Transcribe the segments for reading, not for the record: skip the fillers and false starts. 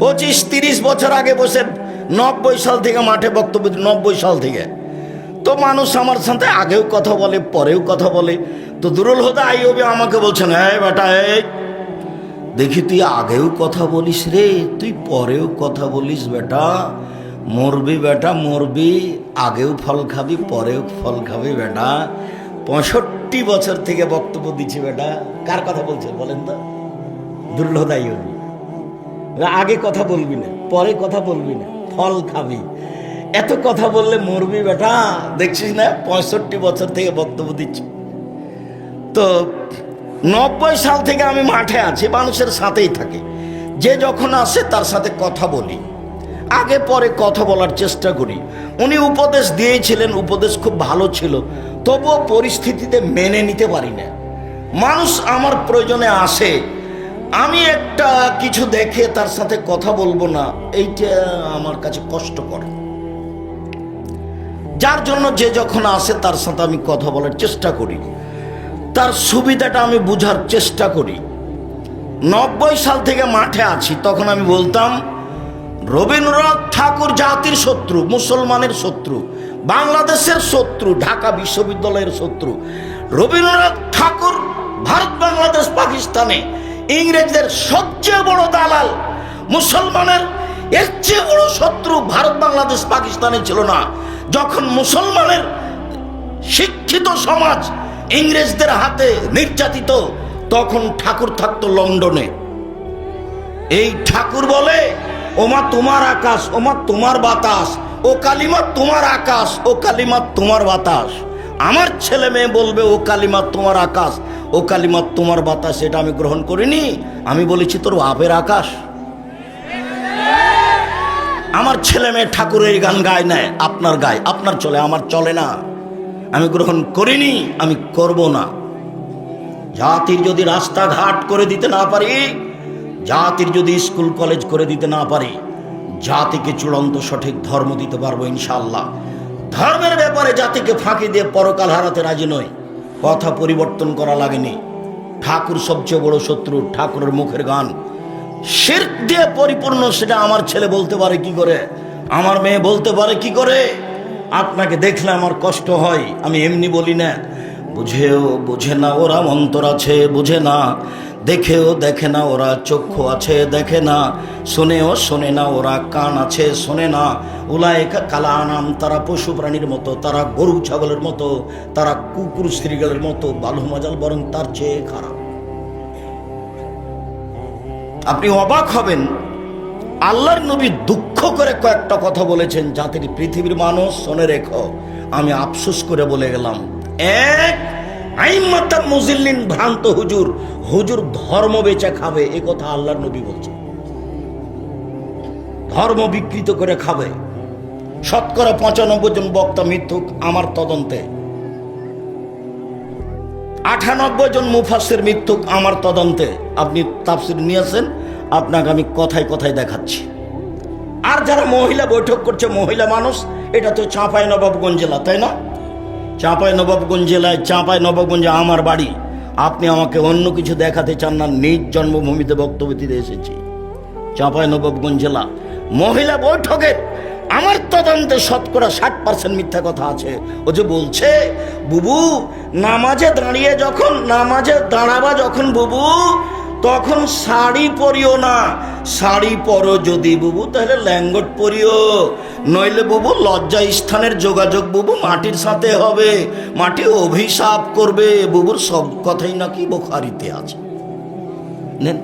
25-30 বছর আগে বসে 90 সাল থেকে মাঠে বক্তব্য, 90 সাল থেকে তো মানুষ আমার সাথে আগেও কথা বলে, পরেও কথা বলে। তো দুরুল হুদা আইয়ুবী আমাকে বলছেন, এই বেটা, এই দেখি তুই আগেও কথা বলিস রে, তুই পরেও কথা বলিস বেটা, মরবি বেটা মরবি, আগেও ফল খাবি পরেও ফল খাবি বেটা। 65 বছর থেকে বক্তব্য দিচ্ছি বেটা। কার কথা বলছেন বলেন তো? দুরুল হুদা আইয়ুবী। আগে কথা বলবি না, পরে কথা বলবি না, ফল খাবি, এত কথা বললে মরবি বেটা। দেখছিস না 65 বছর থেকে বক্তব্য দিচ্ছি। তো 90 সাল থেকে আমি মাঠে আছি, মানুষের সাথেই থাকি। যে যখন আসে তার সাথে কথা বলি, আগে পরে কথা বলার চেষ্টা করি। উনি উপদেশ দিয়েছিলেন, উপদেশ খুব ভালো ছিল, তবুও পরিস্থিতিতে মেনে নিতে পারি না। মানুষ আমার প্রয়োজনে আসে, আমি একটা কিছু দেখে তার সাথে কথা বলবো না, এইটা আমার কাছে কষ্টকর। যার জন্য যে যখন আসে তার সাথে আমি কথা বলার চেষ্টা করি, তার সুবিধাটা আমি বুঝার চেষ্টা করি। 90 সাল থেকে মাঠে আছি, তখন আমি বলতাম রবীন্দ্রনাথ ঠাকুর জাতির শত্রু, মুসলমানের শত্রু, বাংলাদেশের শত্রু, ঢাকা বিশ্ববিদ্যালয়ের শত্রু। রবীন্দ্রনাথ ঠাকুর ভারত বাংলাদেশ পাকিস্তানে ইংরেজদের সবচেয়ে বড় দালাল। মুসলমানের এর চেয়ে বড় শত্রু ভারত বাংলাদেশ পাকিস্তানে ছিল না। যখন মুসলমানের শিক্ষিত সমাজ ইংরেজদের হাতে নির্যাতিত, তখন ঠাকুর থাকতো লন্ডনে। এই ঠাকুর বলে, ওমা তোমার আকাশ, ওমা তোমার বাতাস, ও কালিমা তোমার আকাশ, ও কালিমা তোমার বাতাস। আমার ছেলে মেয়ে বলবে ও কালিমা তোমার আকাশ, ও কালিমা তোমার বাতাস। এটা আমি গ্রহণ করিনি, আমি বলেছি তোর বাপের আকাশ। আমার ছেলে মেয়ে ঠাকুরের গান গায় না, আপনার গায়, আপনার চলে, আমার চলে না। আমি গ্রহণ করিনি, আমি করব না। জাতির যদি রাস্তাঘাট করে দিতে না পারি, জাতির যদি স্কুল কলেজ করে দিতে না পারি, জাতিকে চূড়ান্ত সঠিক ধর্ম দিতে পারবো ইনশাআল্লাহ। ধর্মের ব্যাপারে জাতিকে ফাঁকি দিয়ে পরকাল হারাতে রাজি নই। কথা পরিবর্তন করা লাগেনি। ঠাকুর সবচেয়ে বড় শত্রু, ঠাকুরের মুখের গান শিরক দিয়ে পরিপূর্ণ, সেটা আমার ছেলে বলতে পারে কি করে, আমার মেয়ে বলতে পারে কি করে? আপনাকে দেখলে আমার কষ্ট হয়, আমি এমনি বলি না। বুঝেও বোঝে না ওরা, অন্তর আছে বোঝে না, দেখেও দেখে না ওরা, চক্ষু আছে দেখে না, শোনেও শোনে না ওরা, কান আছে শোনে না। উলায়েকা কালা আনাম, তারা পশু প্রাণীর মতো, তারা গরু ছাগলের মতো, তারা কুকুর শ্রীগালের মতো, বালু মাজাল বরং তার চেয়ে খারাপ। আপনি অবাক হবেন, আল্লাহর নবী দুঃখ করে কয়েকটা কথা বলেছেন জাতির পৃথিবীর মানুষ শুনে রেখো। আমি আফসোস করে বলে গেলাম, এক আইম্মাতাম মুজিল্লিন, ভ্রান্ত হুজুর, হুজুর ধর্ম বেচে খাবে, এ কথা আল্লাহর নবী বলছেন। ধর্ম বিকৃত করে খাবে। শতকরা 95 জন বক্তা মিথ্যুক আমার তদন্তে, 98 জন মুফাসসির মিথ্যুক আমার তদন্তে। আপনি তাফসীর নিয়েছেন, আপনাকে আমি কথায় কথায় দেখাচ্ছি। আর যারা মহিলা বৈঠক করছে, মহিলা মানুষ, এটা তো চাঁপাইনবাবগঞ্জ জেলা, তাই না? চাঁপাইনবাবগঞ্জ জেলায়, চাঁপাইনবাবগঞ্জে আমার বাড়ি। আপনি আমাকে অন্য কিছু দেখাতে চান না, নিজ জন্মভূমিতে বক্তব্য দিতে এসেছি। চাঁপাইনবাবগঞ্জ জেলা মহিলা বৈঠকের আমার তদন্তে শতকরা 60% মিথ্যা কথা আছে। ও যে বলছে বুবু নামাজে দাঁড়িয়ে, যখন নামাজে দাঁড়াবা যখন বুবু, তখন শাড়ি পরিও না, শাড়ি পরো যদি বুবু তাহলে ল্যাঙ্গট পরিও, নইলে বুবু লজ্জা স্থানের যোগাযোগ বুবু মাটির সাথে হবে, মাটি অভিশাপ করবে। বুবুর সব কথাই নাকি বুখারীতে আছে। নেন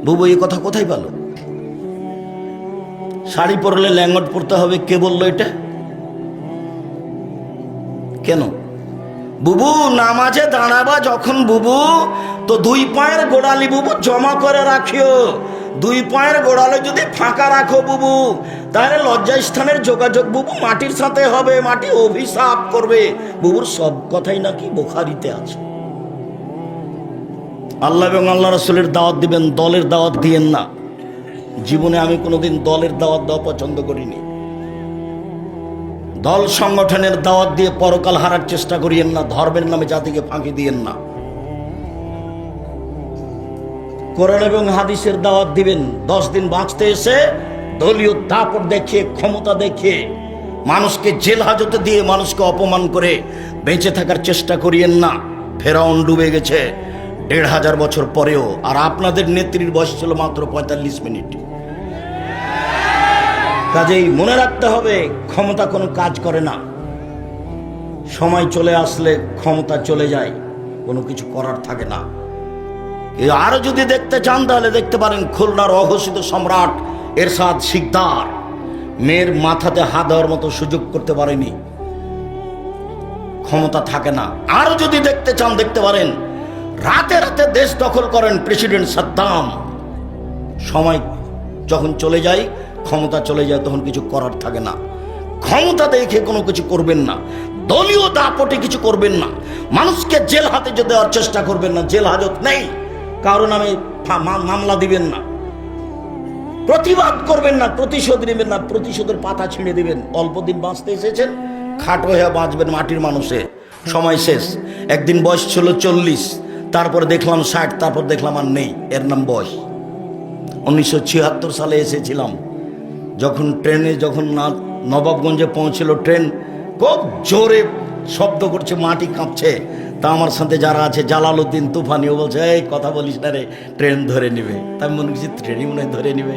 বুবু, এই কথা কোথায় পেল? শাড়ি পরলে ল্যাঙ্গট পরতে হবে, কে বললো এটা? কেন? বুবু নামাজে দাঁড়াবা যখন বুবু, তো 2 পায়ের গোড়ালি বুবু জমা করে রাখিও। 2 পায়ের গোড়ালি যদি ফাঁকা রাখো বুবু, তাহলে লজ্জা স্থানের যোগাযোগ বুবু মাটির সাথে হবে, মাটি অভিশাপ করবে। বুবুর সব কথাই নাকি বুখারীতে আছে। আল্লাহ এবং আল্লাহ রাসূলের দাওয়াত দিবেন, দলের দাওয়াত দিয়েন না। জীবনে আমি কোনোদিন দলের দাওয়াত দেওয়া পছন্দ করিনি। দল সংগঠনের দাওয়াত দিয়ে পরকাল হারার চেষ্টা করিয়েন না। ধর্মের নামে জাতিকে ফাঁকি দিয়েন না। কোরআন এবং হাদিসের দাওয়াত দিবেন। 10 দিন বাঁচতে এসে দলীয় দাপট দেখিয়ে, ক্ষমতা দেখিয়ে, মানুষকে জেল হাজতে দিয়ে মানুষকে অপমান করে বেঁচে থাকার চেষ্টা করিয়েন না। ফেরাউন ডুবে গেছে 1500 বছর পরেও, আর আপনাদের নেত্রীর বয়স ছিল মাত্র 45 মিনিট। কাজেই মনে রাখতে হবে, ক্ষমতা কোনো কাজ করে না। সময় চলে আসলে ক্ষমতা চলে যায়, কোনো কিছু করার থাকে না। আরো যদি দেখতে চান তাহলে দেখতে পারেন খুলনার অঘোষিত সম্রাট এরশাদ শিকদার মেয়ের মাথাতে হাত দেওয়ার মতো সুযোগ করতে পারেনি, ক্ষমতা থাকে না। আরো যদি দেখতে চান দেখতে পারেন রাতে রাতে দেশ দখল করেন প্রেসিডেন্ট সাদ্দাম। সময় যখন চলে যায়, ক্ষমতা চলে যায়, তখন কিছু করার থাকে না। ক্ষমতা দেখে কোনো কিছু করবেন না, দলীয় দাপটে কিছু করবেন না, মানুষকে জেল হাজতে দেওয়ার চেষ্টা করবেন না। জেল হাজত নেই, কারণ আমি মামলা দিবেন না, প্রতিবাদ করবেন না, প্রতিশোধ নেবেন না, প্রতিশোধের পাতা ছিঁড়ে দিবেন। অল্প দিন বাঁচতে এসেছেন, খাটো হয়ে বাঁচবেন মাটির মানুষে। সময় শেষ। একদিন বয়স ছিল 40, তারপরে দেখলাম 60, তারপর দেখলাম আর নেই, এর নাম বয়স। 1976 সালে এসেছিলাম, যখন ট্রেনে নবাবগঞ্জে পৌঁছিল, ট্রেন খুব জোরে শব্দ করছে, মাটি কাঁপছে। তা আমার সাথে যারা আছে, জালালউদ্দিন তুফানি, ও বলছে, এই কথা বলিস না রে, ট্রেন ধরে নিবে। তাই মনে করছি ট্রেনই মনে হয় ধরে নিবে।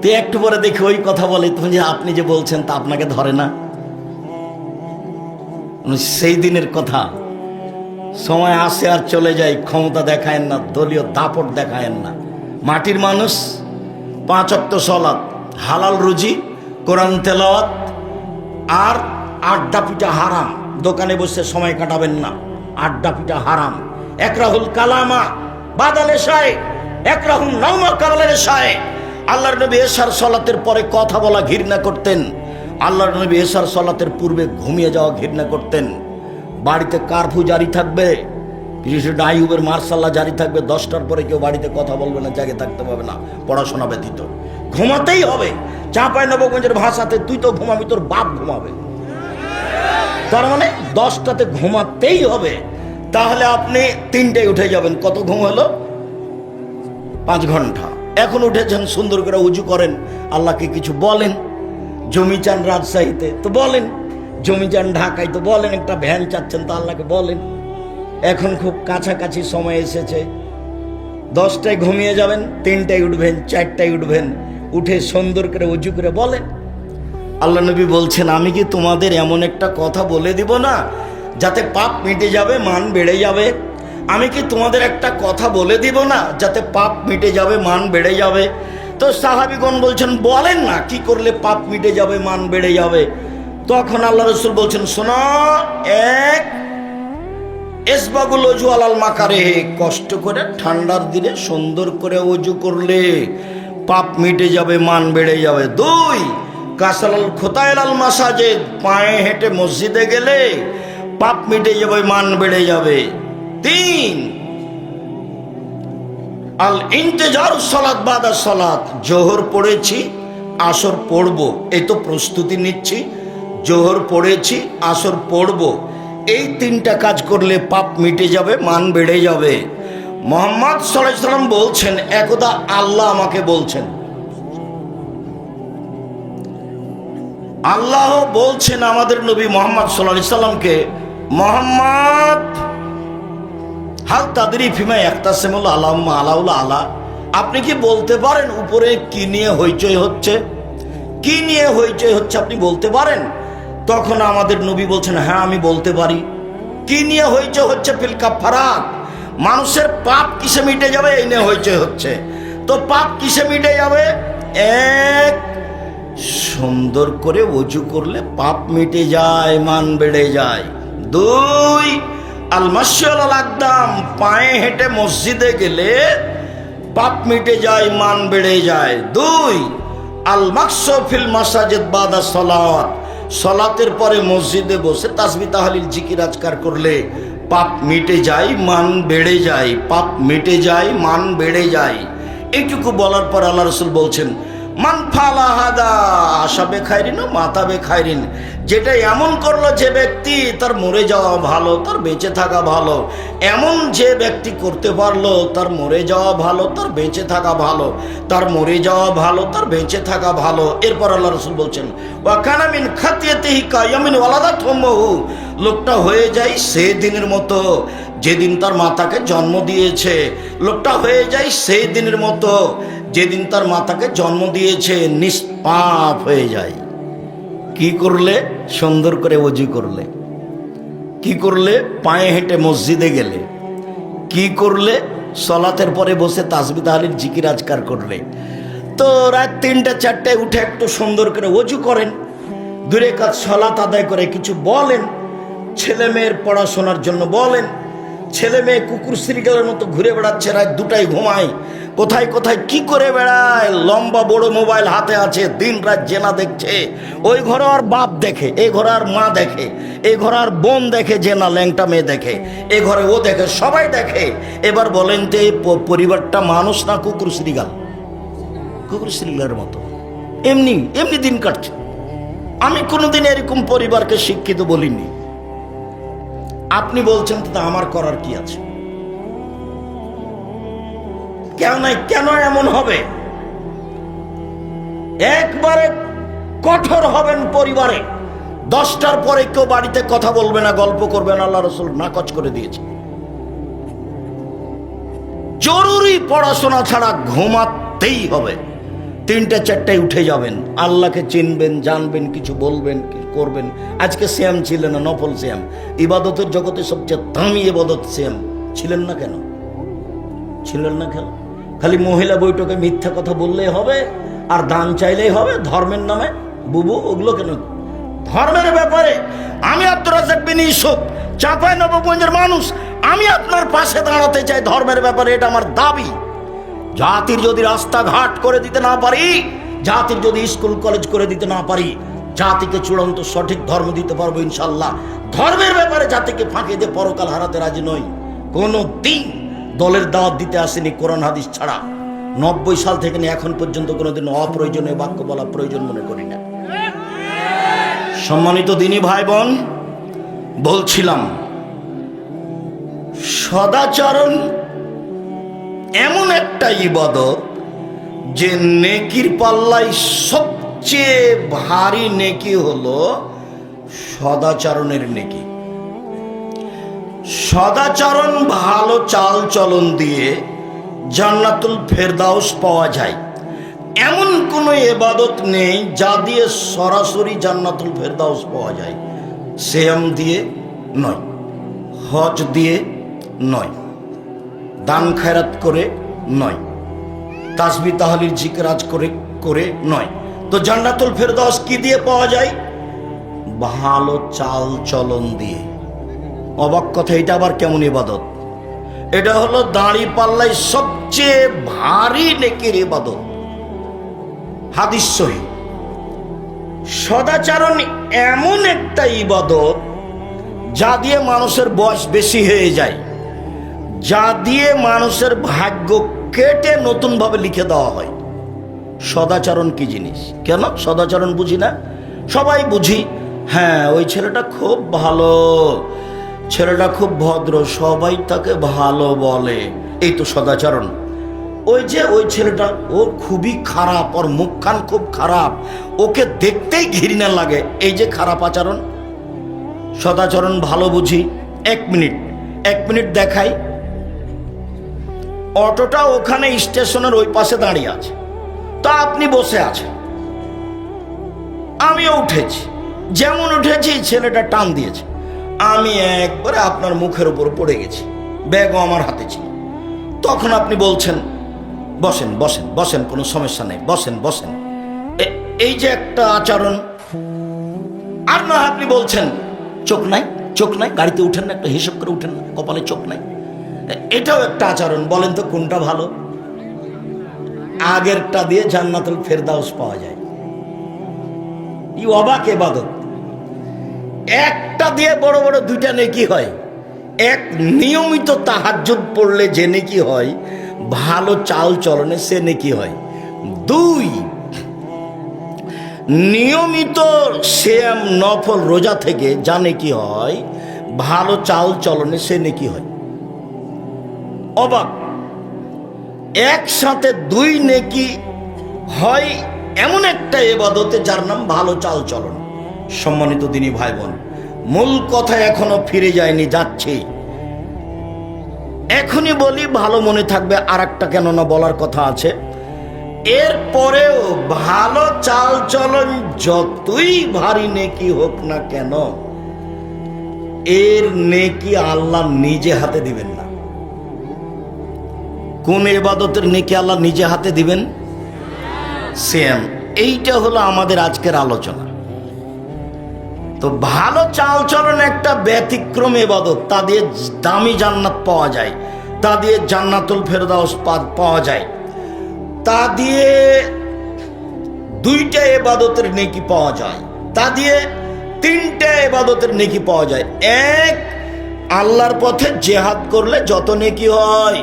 তো একটু পরে দেখি ওই কথা বলে, তুমি যে আপনি যে বলছেন তা আপনাকে ধরে না। সেই দিনের কথা। সময় আসে আর চলে যায়, ক্ষমতা দেখায়েন না, দলীয় দাপট দেখায়েন না। মাটির মানুষ 5 ওয়াক্ত সালাত, হালাল রুজি, কোরআন তেলাওয়াত, আর আড্ডা পিটা হারাম। দোকানে বসে সময় কাটাবেন না, আড্ডা পিটা হারাম। একরাহুল কালামা বাদালে শায়, একরাহুম নাওমা কাবালের শায়। আল্লাহর নবী এশার সালাতের পরে কথা বলা ঘৃণা করতেন। আল্লাহর নবী এশার সালাতের পূর্বে ঘুমিয়ে যাওয়া ঘৃণা করতেন। বাড়িতে কারফিউ জারি থাকবে, বিশেষ আইয়ুবের মার্শাল্লাহ জারি থাকবে। 10টার পরে কেউ বাড়িতে কথা বলবে না, জাগে থাকতে পারবে না, পড়াশোনা ব্যতীত। ঘুমাতেই হবে। চাঁপাই নবগঞ্জের ভাষাতে, তুই তো ঘুমাবি, তোর বাপ ঘুমাবে। তার মানে 10টাতে ঘুমাতেই হবে। তাহলে আপনি 3টায় উঠে যাবেন। কত ঘুম হলো? 5 ঘন্টা। এখন উঠেছেন, সুন্দর করে উজু করেন, আল্লাহকে কিছু বলেন। জমি চান রাজশাহীতে, তো বলেন। জমি চান ঢাকায়, তো বলেন। একটা ভ্যান চাচ্ছেন, তো আল্লাহকে বলেন। এখন খুব কাছাকাছি সময় এসেছে, 10টায় ঘুমিয়ে যাবেন, 3টায় উঠবেন, 4টায় উঠবেন। উঠে সুন্দর করে উজু করে বলেন। আল্লাহ নবী বলছেন, আমি কি তোমাদের এমন একটা কথা বলে দিব না যাতে পাপ মিটে যাবে, মান বেড়ে যাবে? আমি কি তোমাদের একটা কথা বলে দিব না যাতে পাপ মিটে যাবে, মান বেড়ে যাবে? তো সাহাবীগণ বলছেন, বলেন না, কি করলে পাপ মিটে যাবে, মান বেড়ে যাবে? তখন আল্লাহ রাসূল বলছেন, শোনো, এক, ইসবাগুল ওযু আলাল মাকারে, কষ্ট করে ঠান্ডার দিনে সুন্দর করে ওযু করলে পাপ মিটে যাবে, মান বেড়ে যাবে। 2, কাসালাল খোতাইলাল মাসাজিদ, পায়ে হেঁটে মসজিদে গেলে পাপ মিটে যাবে, মান বেড়ে যাবে। 3, আল ইন্তেজার সালাত বাদা সালাত, জোহর পড়েছি, আসর পড়বো, এই তো প্রস্তুতি নিচ্ছি, জোহর পড়েছি, আসর পড়বো। এই 3টা কাজ করলে পাপ মিটে যাবে, মান বেড়ে যাবে। মুহাম্মদ সাল্লাল্লাহু আলাইহি সাল্লাম বলছেন, একদা আল্লাহ আমাকে বলছেন, আল্লাহ বলছেন আমাদের নবী মুহাম্মদ সাল্লাল্লাহু আলাইহি সাল্লামকে, মুহাম্মদ, হাল তাদরি ফিমা ইখতাসিমুল আলাম্মা আলাউল আলা, আপনি কি বলতে পারেন উপরে কি নিয়ে হইচই হচ্ছে? কি নিয়ে হইচই হচ্ছে আপনি বলতে পারেন? তখন আমাদের নবী বলছেন, হ্যাঁ আমি বলতে পারি। কি নিয়ে হইচই হচ্ছে? ফিল কাফারাত, মানুষের পাপ কিসে মিটে যাবে এই নিয়ে হইচই হচ্ছে। তো পাপ কিসে মিটে যাবে? 1, সুন্দর করে ওযু করলে পাপ মিটে যায়, মান বেড়ে যায়। 2, আল মাশয়ুল আল আকদাম, পায়ে হেঁটে মসজিদে গেলে পাপ মিটে যায়, মান বেড়ে যায়। 2, আল মাকসু ফিল মাসাজিদ বাদা সালাত, সালাতের পরে মসজিদে বসে তাসবিহ তাহলিল জিকির আজকার করলে পাপ মিটে যায়, মান বেড়ে যায়, পাপ মিটে যায়, মান বেড়ে যায়। এইটুকু বলার পর আল্লাহ রাসূল বলছেন, মান ফালা হাদা আশা বেখাইরিন ও মাতা বেখাইরিন, যেটা এমন করলো যে ব্যক্তি তার মরে যাওয়া ভালো, তার বেঁচে থাকা ভালো, এমন যে ব্যক্তি করতে পারলো তার মরে যাওয়া ভালো, তার বেঁচে থাকা ভালো, তার মরে যাওয়া ভালো, তার বেঁচে থাকা ভালো। এরপর আল্লাহ রাসূল বলছেন ওয়া কানা মিন খাতিয়াতিহি কায়ামিন ওয়ালাদাত উম্মুহু, লোকটা হয়ে যায় সেই দিনের মতো যেদিন তার মাতাকে জন্ম দিয়েছে, লোকটা হয়ে যায় সেই দিনের মতো যেদিন তার মাতাকে জন্ম দিয়েছে, নিষ্পাপ হয়ে যায়। কি করলে? সুন্দর করে ওযু করলে। কি করলে? পায়ে হেঁটে মসজিদে গেলে। কি করলে? সলাতের পরে বসে তাসবিহ তাহলিল জিকির আজকার করলে। তো রাত 3টা 4টায় উঠে একটু সুন্দর করে ওযু করেন, 2 রাকাত সালাত আদায় করে কিছু বলেন, ছেলে মেয়ের পড়াশোনার জন্য বলেন। ছেলে মেয়ে কুকুর শ্রীগালের মতো ঘুরে বেড়াচ্ছে, রাত 2টায় ঘুমায়, কোথায় কোথায় কি করে বেড়ায়, লম্বা বড় মোবাইল হাতে আছে, দিন রাত জেনা দেখছে। ওই ঘরে আর বাপ দেখে, এই ঘরে আর মা দেখে, এই ঘরে আর বোন দেখে, জেনা ল্যাংটা মেয়ে দেখে, এ ঘরে ও দেখে, সবাই দেখে। এবার বলেন তো এই পরিবারটা মানুষ না কুকুর শ্রীগাল? কুকুর শ্রীগালের মতো এমনি এমনি দিন কাটছে। আমি কোনোদিন এরকম পরিবারকে শিক্ষিত বলিনি। আপনি বলছেন তো আমার করার কি আছে? কেন এমন হবে? একবারে কঠোর হবেন পরিবারে। 10টার পরে কেউ বাড়িতে কথা বলবে না, গল্প করবে না, আল্লাহ রাসূল নাকচ করে দিয়েছে। জরুরি পড়াশোনা ছাড়া ঘুমাতেই হবে। 3টা 4টায় উঠে যাবেন, আল্লাহকে চিনবেন, জানবেন, কিছু বলবেন, কিছু করবেন। আজকে শ্যাম ছিলেন না, নফল শ্যাম, ইবাদতের জগতে সবচেয়ে দামি ইবাদত শ্যাম ছিলেন না কেন? ছিলেন না কেন? খালি মহিলা বৈঠকে মিথ্যা কথা বললেই হবে আর দান চাইলেই হবে ধর্মের নামে? বুবু, ওগুলো কেন? ধর্মের ব্যাপারে আমি আব্দুর রাজ্জাক বিন ইউসুফ, চাঁপাইনবাবগঞ্জের মানুষ, আমি আপনার পাশে দাঁড়াতে চাই ধর্মের ব্যাপারে, এটা আমার দাবি। জাতির যদি রাস্তাঘাট করে দিতে না পারি, জাতির যদি স্কুল কলেজ করে দিতে না পারি, জাতিকে চূড়ান্ত সঠিক ধর্ম দিতে পারবো ইনশাল্লাহ। ধর্মের ব্যাপারে জাতিকে ফাঁকি দিয়ে পরকাল হারাতে রাজি নই। কোনো দিন দলের দাওয়াত দিতে আসেনি কোরআন হাদিস ছাড়া। 90 সাল থেকে নিয়ে এখন পর্যন্ত কোনোদিন অপ্রয়োজনীয় বাক্য বলা প্রয়োজন মনে করি না। সম্মানিত দিনী ভাই বোন, বলছিলাম সদাচরণ এমন একটা ইবাদত যে নেকির পাল্লায় সবচেয়ে ভারী নেকি হলো সদাচরণের নেকি। সদাচরণ ভালো চাল চলন দিয়ে জান্নাতুল ফেরদাউস পাওয়া যায়, এমন কোনো ইবাদত নেই যা দিয়ে সরাসরি জান্নাতুল ফেরদাউস পাওয়া যায়। সিয়াম দিয়ে নয়, হজ দিয়ে নয়, দান খায়রাত করে নয়, তাসবিহ তাহলিল জিকির আজ করে নয়। তো জান্নাতুল ফেরদাউস কি দিয়ে পাওয়া যায়? ভালো চাল চলন দিয়ে। অবাক কথা, এটা আবার কেমন ইবাদত? এটা হলো দাঁড়ি পাল্লায় সবচেয়ে ভারী নেকির ইবাদত। হাদিস সহিহ। সদাচরণ এমন একটা ইবাদত যা দিয়ে মানুষের বয়স বেশি হয়ে যায়, যা দিয়ে মানুষের ভাগ্য কেটে নতুনভাবে লিখে দেওয়া হয়। সদাচরণ কি জিনিস? কেন সদাচরণ বুঝি না? সবাই বুঝি, হ্যাঁ ওই ছেলেটা খুব ভালো, ছেলেটা খুব ভদ্র, সবাই তাকে ভালো বলে, এই তো সদাচরণ। ওই ছেলেটা ও খুবই খারাপ, ওর মুখখান খুব খারাপ, ওকে দেখতেই ঘৃণা লাগে, এই যে খারাপ আচরণ। সদাচরণ ভালো বুঝি। 1 মিনিট দেখাই। অটোটা ওখানে স্টেশনের ওই পাশে দাঁড়িয়ে আছে, তা আপনি বসে আছেন, আমিও উঠেছি। যেমন উঠেছি ছেলেটা টান দিয়েছে, আমি একবারে আপনার মুখের উপর পড়ে গেছি, ব্যাগও আমার হাতে ছিল। তখন আপনি বলছেন বসেন বসেন বসেন, কোনো সমস্যা নেই, বসেন বসেন। এই যে একটা আচরণ। আর না আপনি বলছেন চোখ নাই, গাড়িতে উঠেন না, একটা হিসাব করে উঠেন না, কপালে চোখ নাই, এটাও একটা আচরণ। বলেন তো কোনটা ভালো? আগেরটা দিয়ে জান্নাতুল ফেরদাউস পাওয়া যায়। এই অবাক ইবাদত। একটা দিয়ে বড় বড় 2টা নেকি হয়। এক, নিয়মিত তাহাজ্জুদ পড়লে যে নেকি হয়, ভালো চাল চলনে সে নেকি হয়। 2, নিয়মিত সিয়াম নফল রোজা থেকে যা নেকি হয়, ভালো চাল চলনে সে নেকি হয়। অবাক, একসাথে দুই নেকি হয় এমন একটা ইবাদতে যার নাম ভালো চাল চলন। সম্মানিত দিনী ভাই বোন, মূল কথা এখনো ফিরে যায়নি, যাচ্ছে। এখনই বলি, ভালো মনে থাকবে, আর একটা কেননা বলার কথা আছে। এরপরেও ভালো চাল চলন যতই ভারী নেকি হোক না কেন, এর নেকি আল্লাহ নিজে হাতে দিবেন না। কোন ইবাদতের নেকি আল্লাহ নিজে হাতে দিবেন? সিয়াম। এইটা হলো আমাদের আজকের আলোচনা। তো ভালো চাল চলন একটা ব্যতিক্রম ইবাদত, তা দিয়ে দামি জান্নাত পাওয়া যায়, তা দিয়ে জান্নাতুল ফেরদাউস পাওয়া যায়, তা দিয়ে দুইটা ইবাদতের নেকি পাওয়া যায়, তা দিয়ে তিনটা ইবাদতের নেকি পাওয়া যায়। এক, আল্লাহর পথে জেহাদ করলে যত নেকি হয়,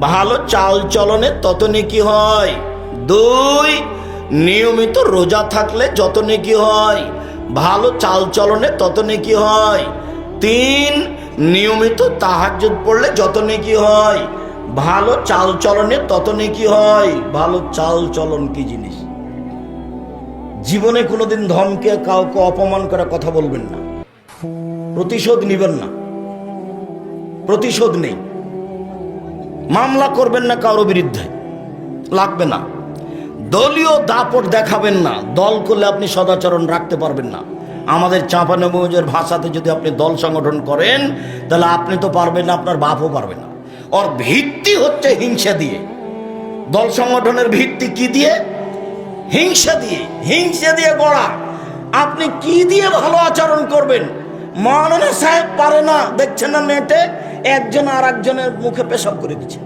ভালো চাল চলনে তত নেকি হয়। দুই, নিয়মিত রোজা থাকলে যত নেকি হয়, ভালো চাল চলনে তত নেকি হয়। তিন, নিয়মিত তাহাজ্জুদ পড়লে যত নেকি হয়, ভালো চাল চলনে তত নেকি হয়। ভালো চাল চলন কি জিনিস? জীবনে কোনোদিন ধমকে কাউকে অপমান করে কথা বলবেন না, প্রতিশোধ নিবেন না, প্রতিশোধ নেই। মামলা করবেন না কারো বিরুদ্ধে, লাগবে না। দলীয় দাপট দেখাবেন না, দল করলে আপনি সদাচরণ রাখতে পারবেন না। আমাদের চাঁপানবাবুর ভাষাতে যদি আপনি দল সংগঠন করেন, তাহলে আপনি তো পারবেন না, আপনার বাপও পারবে না। ওর ভিত্তি হচ্ছে হিংসা দিয়ে। দল সংগঠনের ভিত্তি কি দিয়ে? হিংসা দিয়ে। হিংসা দিয়ে গড়া। আপনি কি দিয়ে ভালো আচরণ করবেন? মাওলানা সাহেব পারে না, দেখছেন না নেটে, একজন আর একজনের মুখে পেশাব করে দিচ্ছে।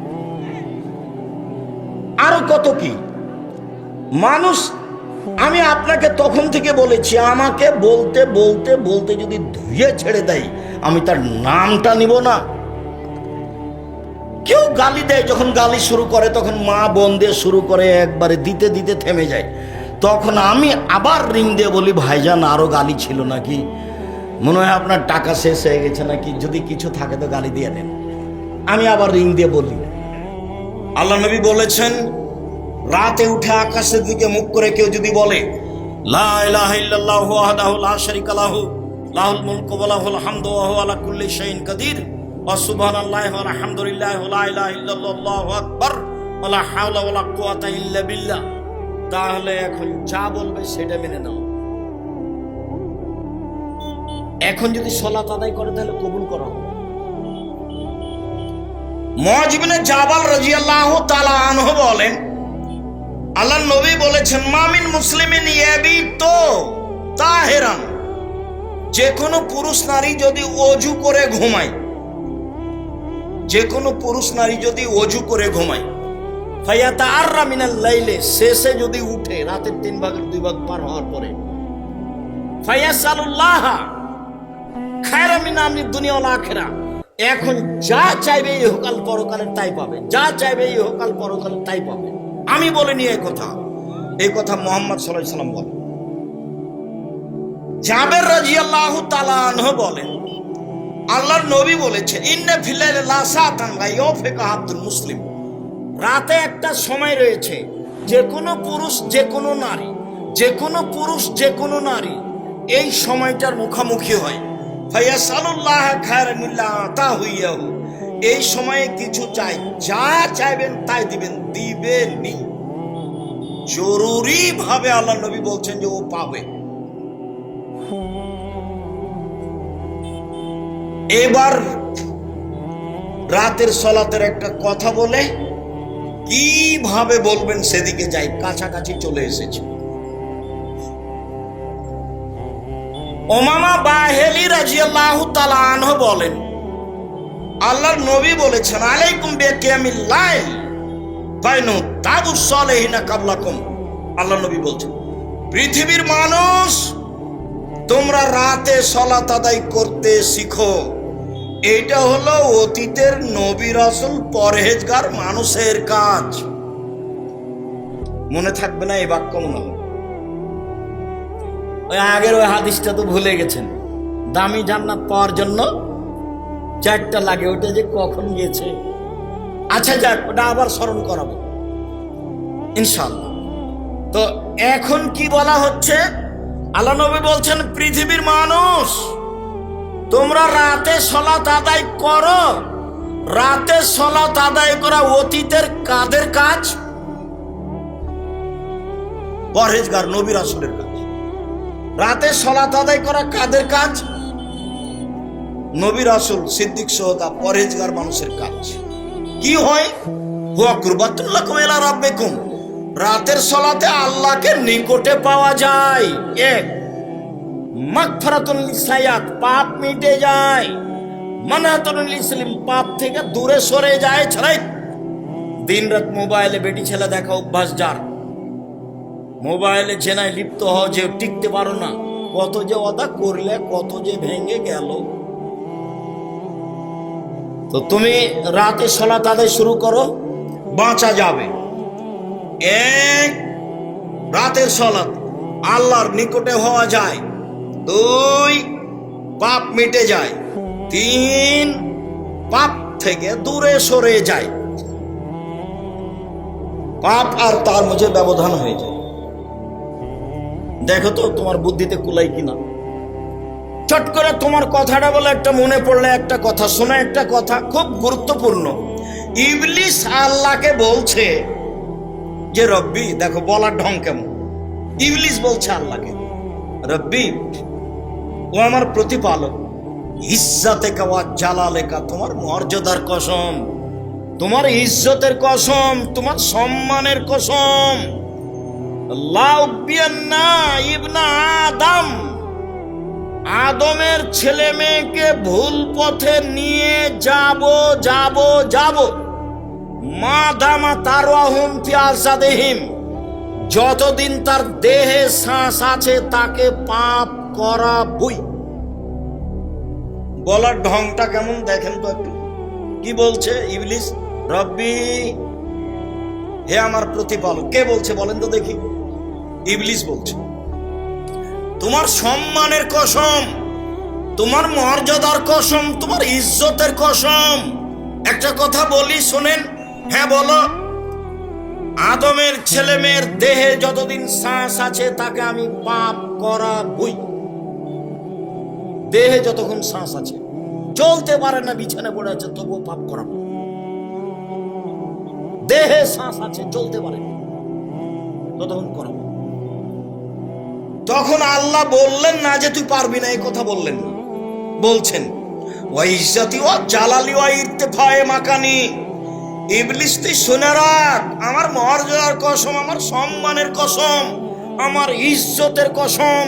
আরো কত কি মানুষ। আমি আপনাকে তখন থেকে বলেছি, আমাকে বলতে বলতে বলতে যদি ধুয়ে ছেড়ে দেয়, আমি তার নামটা নিব না। কেউ গালি দেয়, যখন গালি শুরু করে তখন মা বোন দিয়ে শুরু করে, একবারে দিতে দিতে থেমে যায়। তখন আমি আবার রিং দিয়ে বলি, ভাইজান আরো গালি ছিল নাকি? মনে হয় আপনার টাকা শেষ হয়ে গেছে নাকি? যদি কিছু থাকে তো গালি দিয়ে নেন। আমি আবার রিং দিয়ে বলি। আল্লাহ নবী বলেছেন, রাতে উঠে আকাশের দিকে মুখ করে কেউ যদি বলে, লা ইলাহা ইল্লাল্লাহু ওয়াহদাহু লা শারীকা লাহু লাহুল মুলকু ওয়া লাহুল হামদু ওয়া হুয়া আলা কুল্লি শাইইন কাদির ওয়া সুবহানাল্লাহি ওয়া আলহামদুলিল্লাহি ওয়া লা ইলাহা ইল্লাল্লাহু আল্লাহু আকবার ওয়া লা হাওলা ওয়া লা কুওয়াতা ইল্লা বিল্লাহ, তাহলে এখন যা বলবে সেটা মেনে নাও। এখন যদি সালাত আদায় করে তাহলে কবুল করা হবে। মুআয ইবনে জাবাল রাদিয়াল্লাহু তাআলা আনহু বলেন, আল্লাহর নবী বলেছেন, মামিন মুসলিমিন ইয়াবিতু তাহিরান, যে কোনো পুরুষ নারী যদি ওযু করে ঘুমায়, যে কোনো পুরুষ নারী যদি ওযু করে ঘুমায়, ফায়াতাআররা মিনাল লাইলি, শেষে যদি উঠে রাতের 3 ভাগের 2 ভাগ পার হওয়ার পরে, ফায়াসালুল্লাহ খায়রা মিন আমরি দুনিয়া ওয়াল আখিরা, এখন যা চাইবে ইহকাল পরকালে তাই পাবে, যা চাইবে ইহকাল পরকালে তাই পাবে। আমি বলিনি এই কথা, এই কথা মুহাম্মদ সাল্লাল্লাহু আলাইহি সাল্লাম বলেন। জাবের রাদিয়াল্লাহু তাআলা আনহু বলেন, আল্লাহর নবী বলেছেন, ইন্না ফিল্লাইলি লাসাতান লা ইউফিকা আব্দুল মুসলিম, রাতে একটা সময় রয়েছে, যে কোনো পুরুষ যে কোনো নারী, যে কোনো পুরুষ যে কোনো নারী এই সময়টার মুখোমুখি হয়। ফায়াসালুল্লাহ খায়রা মিল্লা আতাহু ইয়াহু, এই সময়ে কিছু চাই, যা চাইবেন তাই দিবেন, দিবেনই। জরুরি ভাবে আল্লাহ নবী বলছেন যে ও পাবে। এবার রাতের সালাতের একটা কথা বলে কিভাবে বলবেন সেদিকে যাই, কাছাকাছি চলে এসেছে। উমামা বাহিলি রাদিয়াল্লাহু তাআলা আনহু বলেন, আল্লাহর নবী বলেছেন, আলাইকুম বিকিয়ামিল লাইল বাইনু তাদুস সালিহিনা কাবলাকুম। আল্লাহর নবী বলছেন, পৃথিবীর মানুষ, তোমরা রাতে সালাত আদায় করতে শিখো। এটা হলো অতীতের নবী রাসূল পরহেজগার মানুষের কাজ। মনে থাকবে না এই বাক্য? মনে হয় ওই আগের ওই হাদিসটা তো ভুলে গেছেন, দামি জান্নাত পাওয়ার জন্য 4টা লাগে, ওটা যে কখন গেছে। আচ্ছা যাক, ওটা আবার স্মরণ করাবো ইনশাআল্লাহ। তো এখন কি বলা হচ্ছে, আল্লাহ নবী বলছেন পৃথিবীর মানুষ তোমরা রাতে সালাত আদায় করো। রাতে সালাত আদায় করা অতীতের কাদের কাজ? পরহেজগার নবী রাসূলের কাজ। রাতে সালাত আদায় করা কাদের কাজ? নবী রাসূল, সিদ্দিক সুহাদা, পরহেজগার মানুষের কাজ। কি হয়? হুয়া কুরবাতুল লাকুম ইলা রাব্বিকুম, রাতের সালাতে আল্লাহকে নিকটে পাওয়া যায়। এক, মাগফিরাতুল লিসায়াত, পাপ মিটে যায়। মানহাতুল লিসলিম, পাপ থেকে দূরে সরে যায়। ছাড়াই দিনরাত মোবাইলে বেটি ছেলে দেখা অভ্যাস যার, মোবাইলে জেনায় লিপ্ত হও যে টিকতে পারো না, কত যে অদা করলে কত যে ভেঙে গেল। তো তুমি রাতে সালাত আদায় শুরু করো, বাঁচা যাবে। এক, রাতের সালাত আল্লাহর নিকটে হওয়া যায়। 2, পাপ মিটে যায়। 3, পাপ থেকে দূরে সরে যায়। পাপ আর তার মাঝে ব্যবধান হয়ে যায়। দেখো তো তোমার বুদ্ধিতে কুলাই কিনা। চট করে তোমার কথাটা বলে একটা মনে পড়লে একটা কথা শোনা, একটা কথা খুব গুরুত্বপূর্ণ। ইবলিস আল্লাহকে বলছে যে রব্বি, দেখো বলার ঢং কেমন। ইবলিস বলছে আল্লাহকে, রব্বি, ও আমার প্রতিপালক, ইজ্জতে ওয়া জালালেকা, তোমার মর্যাদার কসম, তোমার ইজ্জতের কসম, তোমার সম্মানের কসম, লা উবিয়ান্না ইবনা আদম, আদমের ছেলে মেয়েকে ভুল পথে নিয়ে যাব মা দামা তারওয়াহুম ফি আজাদিহিম, যতদিন তার দেহে শ্বাস আছে তাকে পাপ করাবই। বলার ঢংটা কেমন দেখেন তো একটু। কি বলছে ইবলিস? রব্বি, হে আমার প্রতিপালক। কে বলছে বলেন তো দেখি? ইবলিস বলছে, তোমার সম্মানের কসম, তোমার মর্যাদার কসম, তোমার ইজ্জতের কসম। একটা কথা বলি শোনেন। হ্যাঁ বলো। আদমের ছেলে মেয়ের দেহে যতদিন শ্বাস আছে তাকে আমি পাপ করাবই। দেহে যতক্ষণ শ্বাস আছে, চলতে পারে না, বিছানা পড়ে আছে, তবুও পাপ করাবো। দেহে শ্বাস আছে, চলতে পারে ততক্ষণ করাবো। তখন আল্লাহ বললেন না যে তুই পারবি না, এই কথা বললেন না। বলছেন ওয়া ইজ্জতি ওয়া জালালি ওয়া ইরতিফায়ে মাকানি, ইবলিস তুই শুনে রাখ, আমার মর্যাদার কসম, আমার সম্মানের কসম, আমার ইজ্জতের কসম,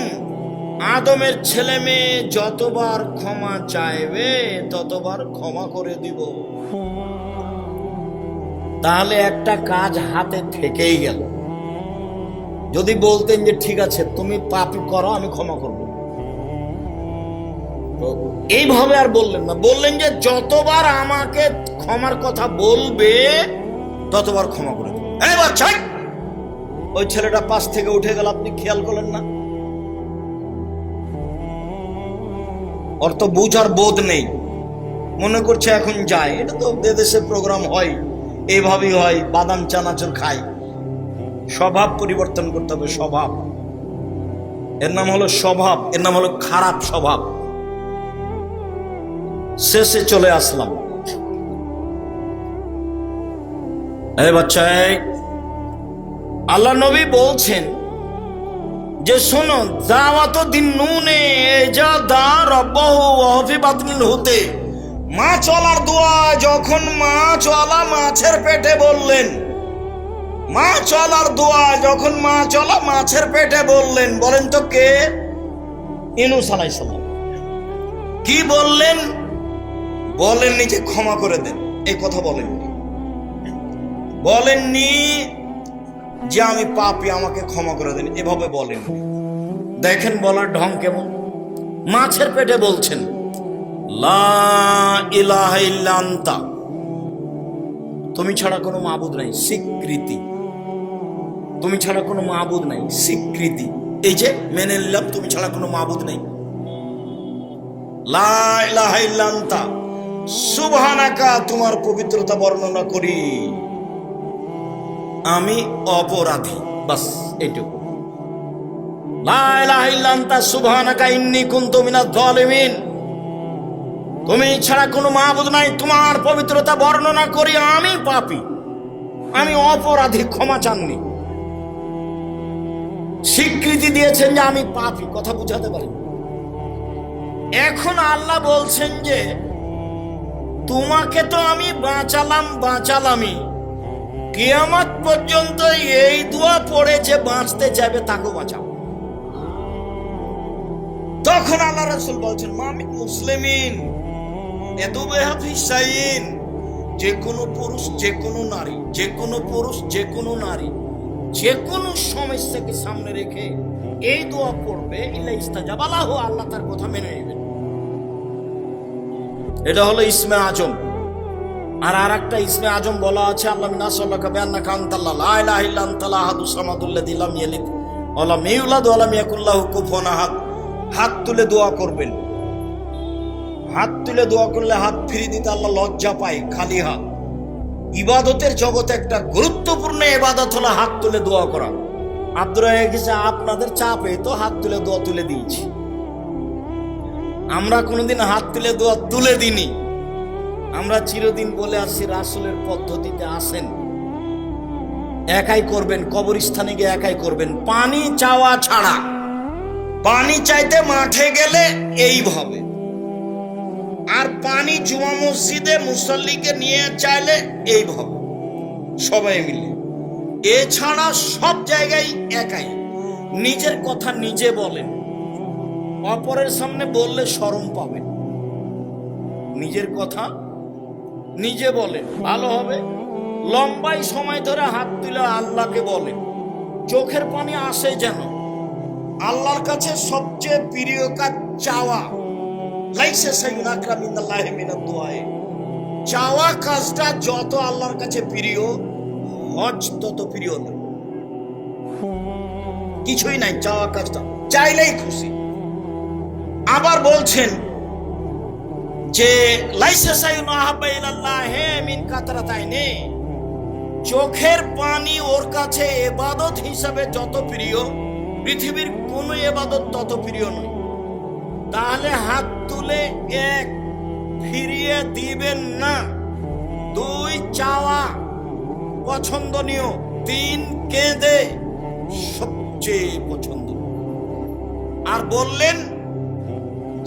আদমের ছেলে মেয়ে যতবার ক্ষমা চাইবে ততবার ক্ষমা করে দিব। তাহলে একটা কাজ হাতে থেকেই গেল। যদি বলতেন যে ঠিক আছে তুমি পাপ করো, আমি ক্ষমা করব, তো এইভাবে আর বললেন না। বললেন যে যতবার আমাকে ক্ষমার কথা বলবে ততবার ক্ষমা করে দেব। এই বাচ্চা, ওই ছেলেটা পাশ থেকে উঠে গেল, আপনি খেয়াল করলেন না? ওর তো বুঝার বোধ নেই, মনে করছে এখন যায়। এটা তো দেশে প্রোগ্রাম হয়, এইভাবেই হয়, বাদাম চানাচুর খায়। স্বভাব পরিবর্তন করতে হবে। স্বভাব, এর নাম হলো স্বভাব, এর নাম হলো খারাপ স্বভাব। শেষে চলে আসলাম। এই বাচ্চা, আল্লাহ নবী বলছেন যে শোনো, দাওয়াত দিন নুনে যা দা রব্বাহু ওয়া ফি বাতনিল হুতে, মাছ ওয়ালার দোয়া। যখন মাছ ওয়ালা মাছের পেটে বললেন, মাছ ওয়ালার দোয়া যখন মাছ ওয়ালা মাছের পেটে বললেন, বলেন তো কে? ইউনূস আলাইহিস সালাম। কি বললেন? বলেননি যে ক্ষমা করে দেন, এই কথা বলেননি। বলেননি যে আমি পাপী, আমাকে ক্ষমা করে দেন, এভাবে বলেননি। দেখেন বলার ঢং কেমন। মাছের পেটে বলছেন লা ইলাহা ইল্লা আনতা, তুমি ছাড়া কোনো মাবুদ নাই, স্বীকৃতি। তুমি ছাড়া কোনো মাবুদ নাই, স্বীকৃতি। এই যে মেনে নিলাম তুমি ছাড়া কোনো মাবুদ নেই, লা ইলাহা ইল্লা আনতা সুবহানাকা, তোমার পবিত্রতা বর্ণনা করি, আমি অপরাধী, বাস এইটুকু। লা ইলাহা ইল্লা আনতা সুবহানাকা ইন্নী কুনতু মিনাজ জালিমিন, তুমি ছাড়া কোনো মাবুদ নাই, তোমার পবিত্রতা বর্ণনা করি, আমি পাপী, আমি অপরাধী, ক্ষমা চাননি, স্বীকৃতি দিয়েছেন যে আমি পাপী। কথা বুঝাতে পারি। এখন আল্লাহ বলছেন যে তোমাকে তো আমি বাঁচালামই, কিয়ামত পর্যন্ত এই দোয়া পড়ে যে বাঁচতে চাইবে তাকে বাঁচাও। তখন আল্লাহ রাসূল বলছেন মামিন মুসলিমিন এদুবেহাফিসাইন, যে কোনো পুরুষ যে কোনো নারী, যে কোনো পুরুষ যে কোনো নারী যে কোনো সমস্যাকে সামনে রেখে এই দোয়া পড়বে, ইল্লা ইস্তাজাবা লাহু, আল্লাহ তার কথা মেনে নেবেন। এটা হলো ইসমে আজম। আর একটা ইসমে আজম বলা আছে, আল্লাহ নাসাল্লাকা বিআন্নাকা আনতাল্লাহ লা ইলাহা ইল্লা আনতাল আহাদুস সামাদুল্লাযী লাম ইয়ালিদ ওয়া লাম ইউলাদ ওয়া লাম ইয়াকুল লাহু কুফুয়ান আহাদ। হাত তুলে দোয়া করবেন। হাত তুলে দোয়া করলে হাত ফিরিয়ে দিতে আল্লাহ লজ্জা পায়, খালি হাত। ইবাদতের জগতে একটা গুরুত্বপূর্ণ ইবাদত হলো হাত তুলে দোয়া করা। আব্দুর রাজ্জাক, আপনাদের চাপে তো হাত তুলে দোয়া তুলে দিয়েছি, আমরা কোনোদিন হাত তুলে দোয়া তুলে দিইনি। আমরা চিরদিন বলে আসছি রাসূলের পদ্ধতিতে আসেন, একাই করবেন, কবরস্থানে গিয়ে একাই করবেন, পানি চাওয়া ছাড়া। পানি চাইতে মাঠে গেলে এইভাবে, আর পানি জুমা মসজিদে মুসল্লিকে নিয়ে চাইলে এইভাবে, সবাই মিলে। এছাড়া সব জায়গায় একাই। নিজের কথা নিজে বলেন, অপরের সামনে বললে শরম পাবেন। নিজের কথা নিজে বলেন, ভালো হবে। লম্বাই সময় ধরে হাত তুলে আল্লাহকে বলেন, চোখের পানি আসে যেন। আল্লাহর কাছে সবচেয়ে প্রিয় কাজ চাওয়া। লাইসা সাইয়ুন আকরাম ইনদাল্লাহি মিনাদ দুআয়ে, চাওয়া কাজটা যত আল্লাহর কাছে প্রিয়, হজ তত প্রিয় নয়। কিছুই নাই, চাওয়া কাজটা চাইলেই খুশি। আবার বলছেন যে লাইসা সাইয়ুন আহাব্বা ইলাল্লাহি মিন কাতরাতাইনি, চোখের পানি ওর কাছে ইবাদত হিসাবে যত প্রিয়, পৃথিবীর কোন ইবাদত তত প্রিয় নয়। তাহলে হাত তুলে এক, ফিরিয়ে দিবেন না। দুই, চাওয়া পছন্দনীয়। তিন, কেঁদে সবচেয়ে পছন্দ। আর বললেন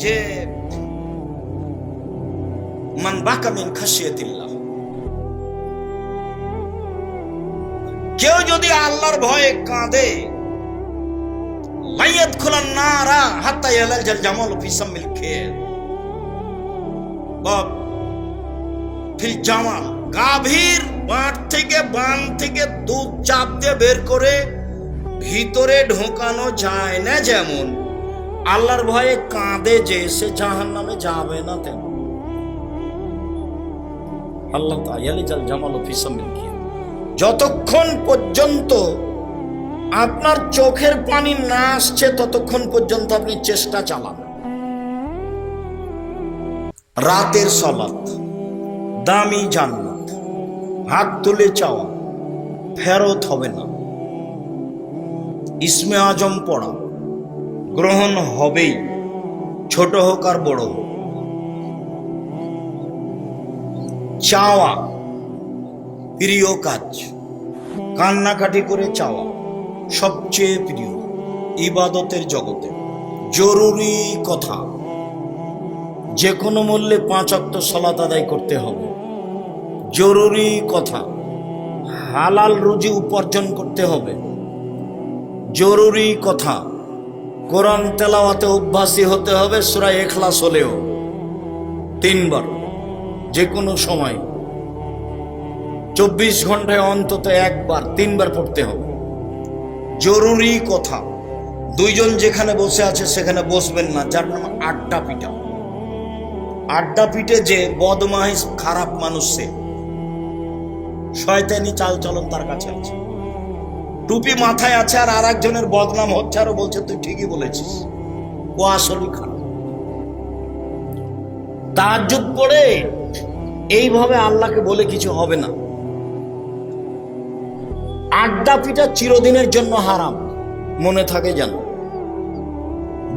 যে মান বাকা মিন খাশিয়াতিল্লাহ, কেউ যদি আল্লাহর ভয়ে কাঁদে, লাইয়াদখুলান নারা হাত্তা ইয়ালাজাল জামাল ফি সামিল খেল বা ফিল জামাল, গাভীর বাঁট থেকে বান থেকে দুধ চাপ দিয়ে বের করে ভিতরে ঢোকানো যায় না, যেমন আল্লাহর ভয়ে কাঁদে যে সে জাহান্নামে যাবে না, তেমন আল্লাহ ইয়ালাজাল জামাল ফি সামিল খেল। যতক্ষণ পর্যন্ত আপনার চোখের পানি না আসছে ততক্ষণ পর্যন্ত আপনি চেষ্টা চালান। রাতের সালাত, দামি জান্নাত, হাত তুলে চাওয়া, ফেরত হবে না। ইসমে আজম পড়া গ্রহণ হবেই, ছোট হোক আর বড় হোক। চাওয়া প্রিয় কাজ, কান্নাকাটি করে চাওয়া সবচেয়ে প্রিয় ইবাদতের জগতে। জরুরি কথা, যে কোনো মূল্যে 5 ওয়াক্ত সালাত আদায় করতে হবে। জরুরি কথা, হালাল রুজি উপার্জন করতে হবে। জরুরি কথা, কোরআন তেলাওয়াতে অভ্যাসী হতে হবে, সূরা ইখলাস হলেও 3 বার, যে কোনো সময় 24 ঘন্টায় অন্তত 1 বার 3 বার পড়তে হবে। জরুরি কথা, 2 জন যেখানে বসে আছে সেখানে বসবেন না, যার নাম আড্ডা পিটা। আড্ডা পিটে যে বদমাইশ খারাপ মানুষ, সে শয়তানি চাল চলন তার কাছে আছে। টুপি মাথায় আছে আর একজনের বদনাম হচ্ছে আর বলছে তুই ঠিকই বলেছিস, ও আসলে খারাপ। তাহাজ্জুদ পড়ে এইভাবে আল্লাহকে বলে কিছু হবে না। আড্ডা পিটা চিরদিনের জন্য হারাম, মনে থাকে যেন।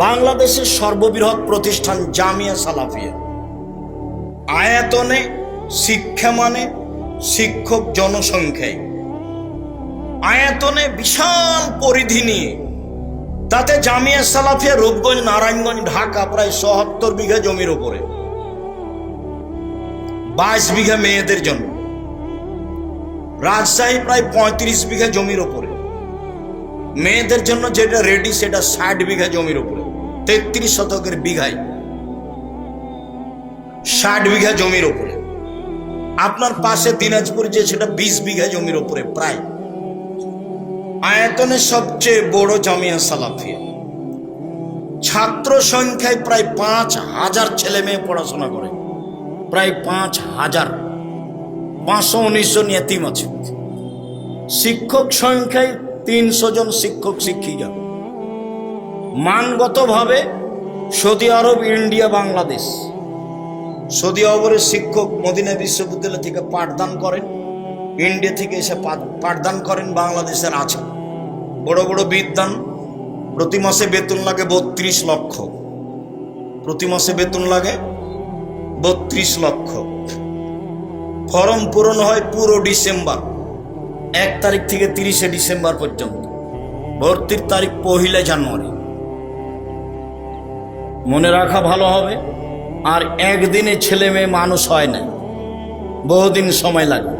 বাংলাদেশের সর্ববৃহৎ প্রতিষ্ঠান জামিয়া সালাফিয়া, আয়তনে, শিক্ষা মানে, শিক্ষক জনসংখ্যায়, আয়তনে বিশাল পরিধি নিয়ে, তাতে জামিয়া সালাফিয়া রূপগঞ্জ, নারায়ণগঞ্জ, ঢাকা প্রায় ৭৭ বিঘা জমির ওপরে, 22 বিঘা মেয়েদের জন্য, রাজশাহী প্রায় 35 বিঘা জমির ওপরে, মেয়েদের জন্য যেটা রেডি সেটা 60 বিঘা জমির ওপরে, 33 শতকের বিঘায় 60 বিঘা জমির ওপরে। আপনার পাশে দিনাজপুর যে সেটা 20 বিঘা জমির ওপরে, প্রায় আয়তনে সবচেয়ে বড় জামিয়া সালাফিয়া। ছাত্র সংখ্যায় প্রায় 5,000 ছেলে মেয়ে পড়াশোনা করে, প্রায় 5,000, 519 জন ইয়েতিম আছে। শিক্ষক সংখ্যায় 300 জন শিক্ষক শিক্ষিকা। মানগতভাবে সৌদি আরব, ইন্ডিয়া, বাংলাদেশ। সৌদি আরবের শিক্ষক মদিনা বিশ্ববিদ্যালয় থেকে পাঠদান করেন, ইন্ডিয়া থেকে এসে পাঠদান করেন, বাংলাদেশের আছে বড় বড় বিদ্যান। প্রতি মাসে বেতন লাগে 32 লক্ষ, প্রতি মাসে বেতন লাগে 32 লক্ষ। ফর্ম পূরণ হয় পুরো ডিসেম্বর, 1 তারিখ থেকে 30 ডিসেম্বর পর্যন্ত। ভর্তির তারিখ 1 জানুয়ারি। মনে রাখা ভালো হবে। আর একদিনে ছেলে মেয়ে মানুষ হয় না, বহুদিন সময় লাগে।